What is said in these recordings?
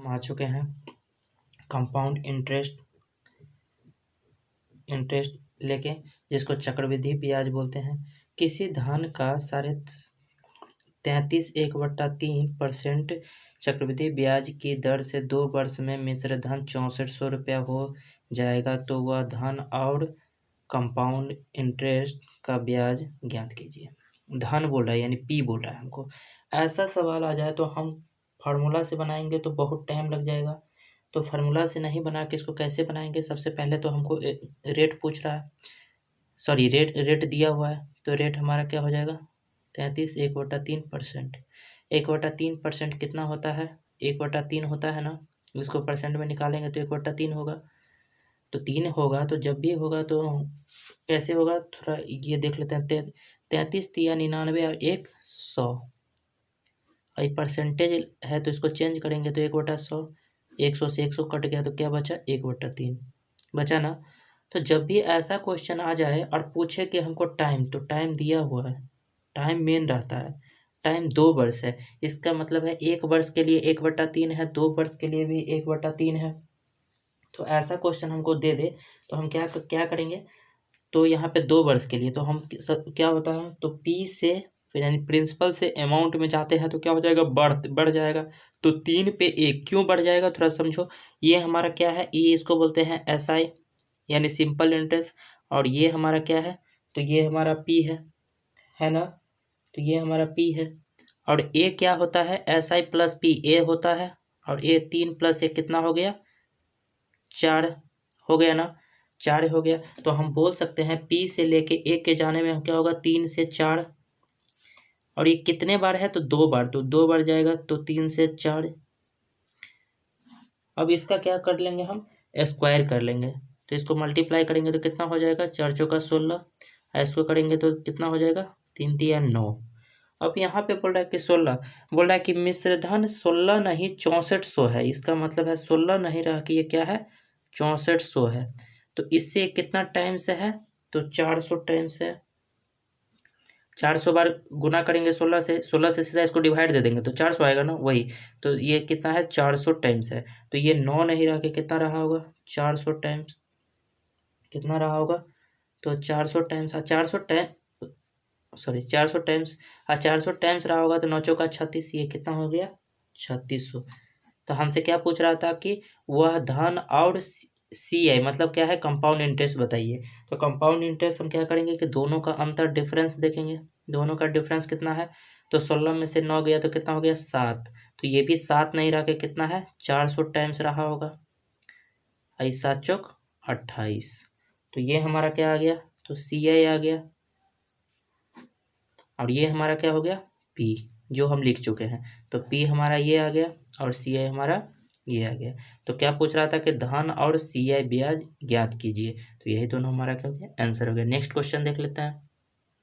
आ चुके हैं compound interest लेके, जिसको चक्रवृद्धि ब्याज बोलते हैं। किसी धन का 33.1/3% चक्रवृद्धि ब्याज की दर से 2 वर्ष में मिश्र धन 6400 रुपया हो जाएगा तो वह धन और कंपाउंड इंटरेस्ट का ब्याज ज्ञात कीजिए। धन बोल रहा है यानी पी बोल रहा है हमको। ऐसा सवाल आ जाए तो हम फार्मूला से बनाएंगे तो बहुत टाइम लग जाएगा, तो फार्मूला से नहीं बना के इसको कैसे बनाएंगे। सबसे पहले तो हमको रेट पूछ रहा है, सॉरी रेट दिया हुआ है, तो रेट हमारा क्या हो जाएगा 33/1/3%। 1/3% कितना होता है, 1/3 होता है ना, इसको परसेंट में निकालेंगे तो 1/3 होगा, तो 3 होगा। तो जब भी होगा तो कैसे होगा, थोड़ा ये देख लेते हैं। 33 या 99 और 100, और परसेंटेज है तो इसको चेंज करेंगे तो 1/100, 100 से 100 कट गया तो क्या बचा 1/3 बचा ना। तो जब भी ऐसा क्वेश्चन आ जाए और पूछे कि हमको टाइम, तो टाइम दिया हुआ है, टाइम मेन रहता है। टाइम 2 वर्ष है, इसका मतलब है 1 वर्ष के लिए 1/3 है, 2 वर्ष के लिए भी 1/3 है। तो ऐसा क्वेश्चन हमको दे दे तो हम क्या करेंगे, तो यहाँ पे 2 वर्ष के लिए तो हम क्या होता है, तो पी से फिर यानी प्रिंसिपल से अमाउंट में जाते हैं तो क्या हो जाएगा, बढ़ जाएगा। तो 3 पे 1 क्यों बढ़ जाएगा, थोड़ा समझो। ये हमारा क्या है, ये इसको बोलते हैं SI यानी सिंपल इंटरेस्ट, और ये हमारा क्या है, तो ये हमारा P है ना। तो ये हमारा P है, और A क्या होता है, SI प्लस P A होता है, और A 3 + 1 कितना हो गया 4 हो गया ना, 4 हो गया। तो हम बोल सकते हैं P से लेके A के जाने में क्या होगा 3 से 4, और ये कितने बार है तो 2 बार, तो 2 बार जाएगा तो 3 से 4। अब इसका क्या कर लेंगे, हम स्क्वायर कर लेंगे, तो इसको मल्टीप्लाई करेंगे तो कितना हो जाएगा 4 चौका 16, इसको करेंगे तो कितना हो जाएगा 3 तिया 9। अब यहाँ पे बोल रहा है कि 16, बोल रहा है कि मिश्रधन 16 नहीं 6400 है, इसका मतलब है 16 नहीं रहा कि ये क्या है 6400 है। तो इससे कितना टाइम से है, तो 400 टाइम से, 400 बार गुना करेंगे 16 से, 16 से सीधा इसको डिवाइड दे देंगे तो 400 आएगा ना, वही। तो ये कितना है 400 टाइम्स है, तो ये 9 नहीं रहा कि कितना रहा होगा 400 टाइम्स, कितना रहा होगा, तो 400 टाइम्स, 400 टाइम्स, 400 टाइम्स रहा होगा तो 9 चौका 36, ये कितना हो गया 3600। तो हमसे क्या पूछ रहा था कि वह धन और CI मतलब क्या है कंपाउंड इंटरेस्ट बताइए। तो कंपाउंड इंटरेस्ट हम क्या करेंगे कि दोनों का अंतर डिफरेंस देखेंगे, दोनों का डिफरेंस कितना है, तो 16 में से 9 गया तो कितना हो गया 7, तो ये भी 7 नहीं रहा के कितना है 400 टाइम्स रहा होगा, 7 चौक 28। तो ये हमारा क्या आ गया, तो CI आ गया, और ये हमारा क्या हो गया P जो हम लिख चुके हैं। तो P हमारा ये आ गया और CI हमारा ये आ गया। तो क्या पूछ रहा था कि धन और CI ब्याज ज्ञात कीजिए, तो यही दोनों हमारा क्या हो गया आंसर हो गया। नेक्स्ट क्वेश्चन देख लेते हैं।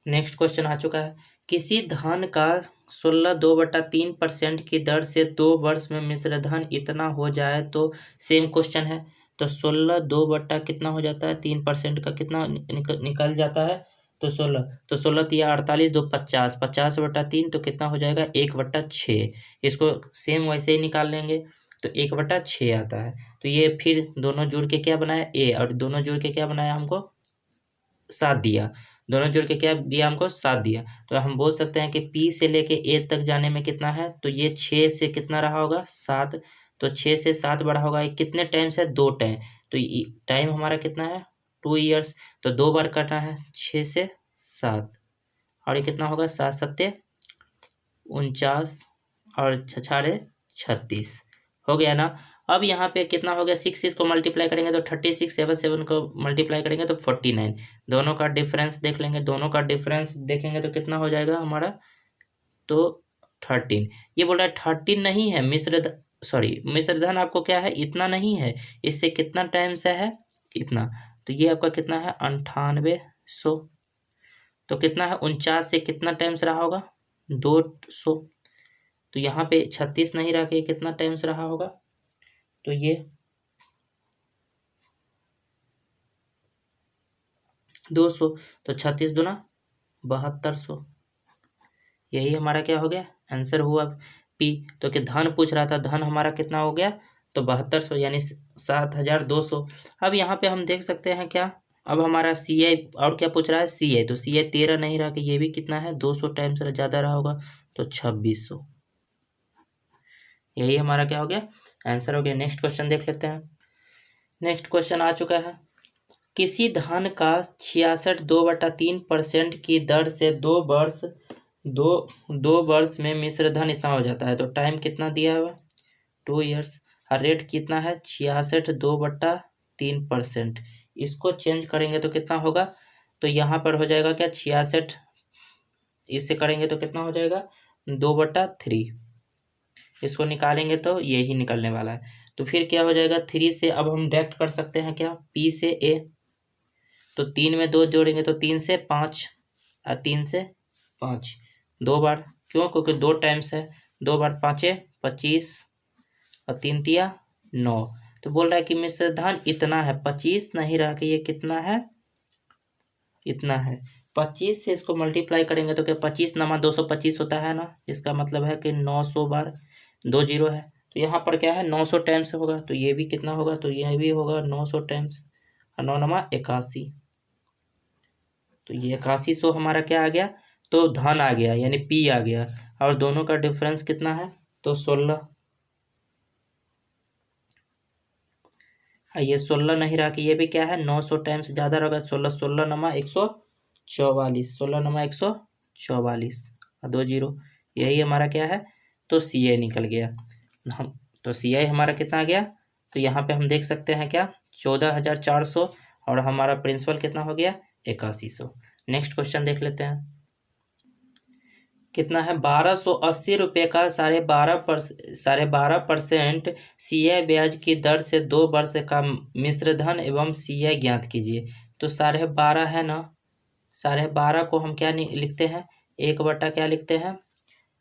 नेक्स्ट क्वेश्चन आ चुका है, किसी धन का 16/2/3% की दर से 2 वर्ष में मिश्र धन इतना हो जाए तो, सेम क्वेश्चन है। तो 16 2 बट्टा कितना हो जाता है 3% का कितना निकल जाता है, तो 16, तो 16 तिया 48, 2 50, 50/3 तो कितना हो जाएगा 1/6। इसको सेम वैसे ही निकाल लेंगे तो 1/6 आता है। तो ये फिर दोनों जुड़ के क्या बनाया A, और दोनों जुड़ के क्या बनाया हमको 7 दिया, दोनों जुड़ के क्या दिया हमको 7 दिया। तो हम बोल सकते हैं कि P से लेके A तक जाने में कितना है, तो ये 6 से कितना रहा होगा 7, तो 6 से 7 बढ़ा होगा, ये कितने टाइम से 2 टाइम, तो टाइम हमारा कितना है 2 ईयर्स, तो 2 बार करना है 6 से 7, और ये कितना होगा 7 7 49 और 6 36 हो गया ना। अब यहाँ पे कितना हो गया 6 इसको मल्टीप्लाई करेंगे तो 36, 7 7 को मल्टीप्लाई करेंगे तो 49। दोनों का डिफरेंस देख लेंगे, दोनों का डिफरेंस देखेंगे तो कितना हो जाएगा हमारा, तो 13। ये बोल रहा है 13 नहीं है मिश्रधन आपको क्या है इतना नहीं है, इससे कितना टाइम से है इतना, तो ये आपका कितना है 9800। तो कितना है 49 से कितना टाइम्स रहा होगा 200, तो यहाँ पे 36 नहीं रहा के कितना टाइम्स रहा होगा, तो ये 200, तो 36 दूना 7200, यही हमारा क्या हो गया आंसर हुआ P। तो कि धन पूछ रहा था, धन हमारा कितना हो गया तो 7200 यानी 7200। अब यहाँ पे हम देख सकते हैं क्या, अब हमारा सी आई और क्या पूछ रहा है, सी आई, तो सी आई 13 नहीं रहा कि ये भी कितना है 200 टाइम्स ज़्यादा रहा होगा, तो 2600। यही हमारा क्या हो गया, आंसर हो गया। नेक्स्ट क्वेश्चन देख लेते हैं। नेक्स्ट क्वेश्चन आ चुका है, किसी धन का 66.2/3% की दर से दो वर्ष में मिश्र धन इतना हो जाता है। तो टाइम कितना दिया हुआ, 2 ईयर्स, और रेट कितना है 66.2/3%। इसको चेंज करेंगे तो कितना होगा, तो यहाँ पर हो जाएगा क्या 66, इससे करेंगे तो कितना हो जाएगा 2/3। इसको निकालेंगे तो यही निकलने वाला है। तो फिर क्या हो जाएगा, 3 से अब हम डायरेक्ट कर सकते हैं क्या, P से A, तो 3 में 2 जोड़ेंगे तो 3 से 5 और 3 से 5 2 बार, क्यों, क्योंकि 2 टाइम्स है, 2 बार 5 25 और 3 तिया 9। तो बोल रहा है कि मिश्र धन इतना है, 25 नहीं रहा कि ये कितना है, इतना है। 25 से इसको मल्टीप्लाई करेंगे तो क्या 25 नमा 225 होता है ना, इसका मतलब है कि 900 बार, 2 जीरो है, तो यहाँ पर क्या है 900 टाइम्स होगा, तो ये भी कितना होगा, तो ये भी होगा 900 टाइम्स, और 9 नमा 81, तो ये 8100 हमारा क्या आ गया, तो धन आ गया यानी P आ गया, और दोनों का डिफरेंस कितना है, तो 16। ये 16 नहीं रहा कि ये भी क्या है 900 टाइम्स ज़्यादा रहेगा, 16 16 नमा 144, 16 नमा 144 और 2 जीरो, यही हमारा क्या है, तो सी आई निकल गया। हम तो सी आई हमारा कितना आ गया, तो यहाँ पे हम देख सकते हैं क्या 14,400, और हमारा प्रिंसिपल कितना हो गया 8100। नेक्स्ट क्वेश्चन देख लेते हैं, कितना है 1280 रुपये का 12.5% CI ब्याज की दर से 2 वर्ष का मिश्र धन एवं CI ज्ञात कीजिए। तो 12.5 है ना, 12.5 को हम क्या लिखते हैं, 1 बटा क्या लिखते हैं,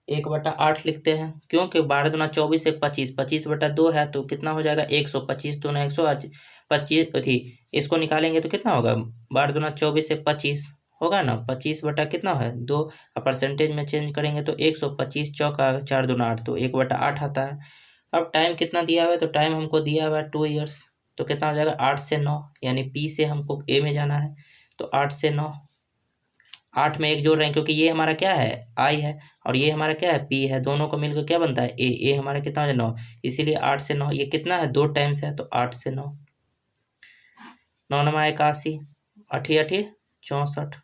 1/8 लिखते हैं, क्योंकि 12 दूना 24 1 25, 25/2 है तो कितना हो जाएगा 100, 25 दूना 100 25 थी, इसको निकालेंगे तो कितना होगा 12 दूना 24 1 25 होगा ना, 25 बटा कितना है 2, परसेंटेज में चेंज करेंगे तो 125 चौका 4 दूना 8, तो 1/8 आता है। अब टाइम कितना दिया हुआ है, तो टाइम हमको दिया हुआ है 2 ईयर्स, तो कितना हो जाएगा 8 से 9, यानी P से हमको A में जाना है, तो 8 से 9, 8 में 1 जोड़ रहे हैं क्योंकि ये हमारा क्या है I है, और ये हमारा क्या है P है, दोनों को मिलकर क्या बनता है A हमारा कितना हो जाए 9, इसीलिए 8 से 9, ये कितना है 2 टाइम्स है, तो 8 से 9, 9 नमा 81, 8 8 64।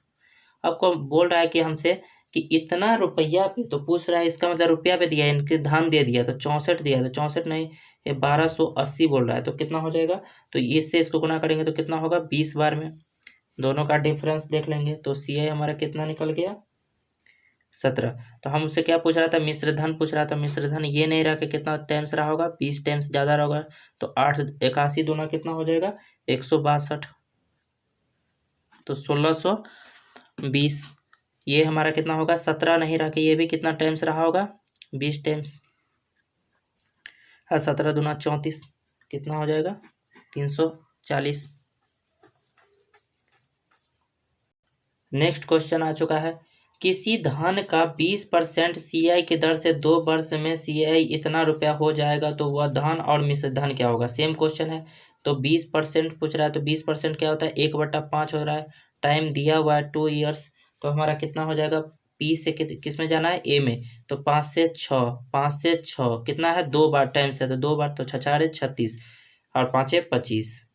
आपको बोल रहा है कि हमसे कि इतना रुपया पे, तो पूछ रहा है इसका मतलब रुपया पे दिया है, इनके धान दे दिया तो 64 दिया, तो 64 नहीं, ये 1280 बोल रहा है, तो कितना हो जाएगा, तो इससे इसको गुना करेंगे तो कितना होगा 20 बार में, दोनों का डिफरेंस देख लेंगे, तो सी आई हमारा कितना निकल गया 17। तो हम उससे क्या पूछ रहा था, मिश्र धन पूछ रहा था, मिश्र धन ये नहीं रहा कि कितना टाइम्स रहा होगा, 20 टाइम्स ज़्यादा रहा होगा, तो 8 81 दूना कितना हो जाएगा 162, तो 1620, ये हमारा कितना होगा 17 नहीं रहा कि ये भी कितना टाइम्स रहा होगा 20 टाइम्स, हाँ 17 दूना 34, कितना हो जाएगा 340। नेक्स्ट क्वेश्चन आ चुका है, किसी धन का 20% CI की दर से 2 वर्ष में CI इतना रुपया हो जाएगा, तो वह धन और मिश्र धन क्या होगा। सेम क्वेश्चन है, तो 20% पूछ रहा है, तो 20% क्या होता है 1/5 हो रहा है, टाइम दिया हुआ है 2 ईयर्स, तो हमारा कितना हो जाएगा P से किस में जाना है A में, तो 5 से 6, 5 से 6 कितना है 2 बार टाइम्स है, तो 2 बार, तो 6 4 36 और 5 25।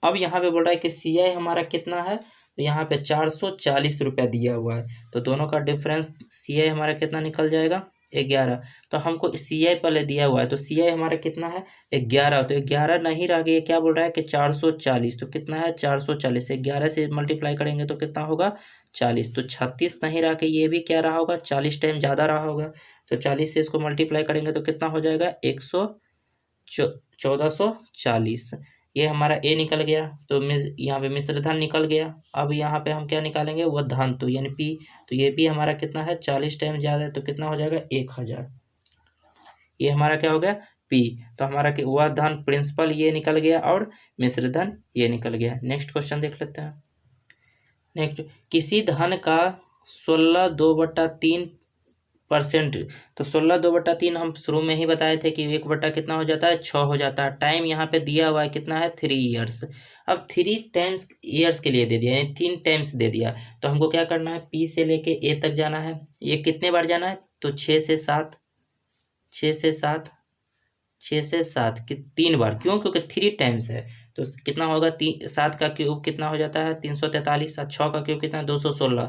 अब यहाँ पे बोल रहा है कि CI हमारा कितना है, तो यहाँ पे 440 रुपया दिया हुआ है, तो दोनों का डिफरेंस CI हमारा कितना निकल जाएगा 11। तो हमको CI पहले दिया हुआ है, तो CI हमारा कितना है 11, तो 11 नहीं रह गया, ये क्या बोल रहा है कि 440, तो कितना है 440, 11 से मल्टीप्लाई करेंगे तो कितना होगा 40, तो 36 नहीं रहा कि ये भी क्या रहा होगा 40 टाइम ज़्यादा रहा होगा, तो 40 से इसको मल्टीप्लाई करेंगे तो कितना हो जाएगा 1440, ये हमारा A निकल गया, तो यहाँ पे मिश्र धन निकल गया। अब यहाँ पे हम क्या निकालेंगे वह धन, तो यानी P, तो ये भी हमारा कितना है 40 टाइम ज़्यादा है, तो कितना हो जाएगा 1000, ये हमारा क्या हो गया P। तो हमारा वह धन प्रिंसिपल ये निकल गया और मिश्र धन ये निकल गया। नेक्स्ट क्वेश्चन देख लेते हैं। नेक्स्ट, किसी धन का 16 2/3 परसेंट। तो 16/2/3 हम शुरू में ही बताए थे कि 1 कितना हो जाता है 6 हो जाता है। टाइम यहाँ पे दिया हुआ है कितना है 3 ईयर्स। अब 3 टाइम्स ईयर्स के लिए दे दिया, यानी 3 टाइम्स दे दिया। तो हमको क्या करना है, पी से लेके ए तक जाना है। ये कितने बार जाना है, तो 6 से 7, 6 से 7, 6 से 7 कि 3 बार। क्यों, क्योंकि 3 टाइम्स है। तो कितना होगा, 7 का क्यूब कितना हो जाता है 343, 6 का क्यूब कितना 216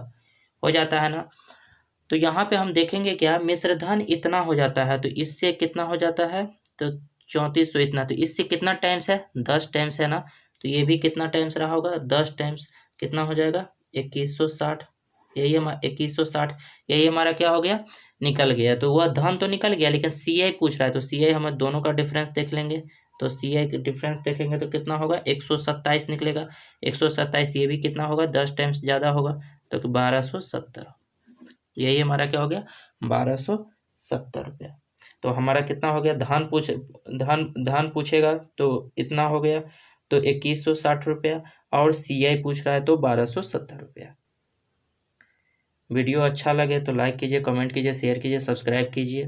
हो जाता है ना। तो यहाँ पे हम देखेंगे क्या, मिश्र धन इतना हो जाता है, तो इससे कितना हो जाता है, तो 3400 इतना। तो इससे कितना टाइम्स है, 10 टाइम्स है ना। तो ये भी कितना टाइम्स रहा होगा, 10 टाइम्स। कितना हो जाएगा 2160, यही हमारा 2160, यही हमारा क्या हो गया, निकल गया। तो वह धन तो निकल गया, लेकिन सी आई पूछ रहा है, तो सी आई हम दोनों का डिफरेंस देख लेंगे। तो सी आई का डिफरेंस देखेंगे तो कितना होगा 127 निकलेगा। 127, ये भी कितना होगा 10 टाइम्स ज़्यादा होगा, तो 1270। यही हमारा क्या हो गया 1270 रुपया। तो हमारा कितना हो गया, धान पूछेगा तो इतना हो गया, तो 2160 रुपया, और सी आई पूछ रहा है तो 1270 रुपया। वीडियो अच्छा लगे तो लाइक कीजिए, कमेंट कीजिए, शेयर कीजिए, सब्सक्राइब कीजिए।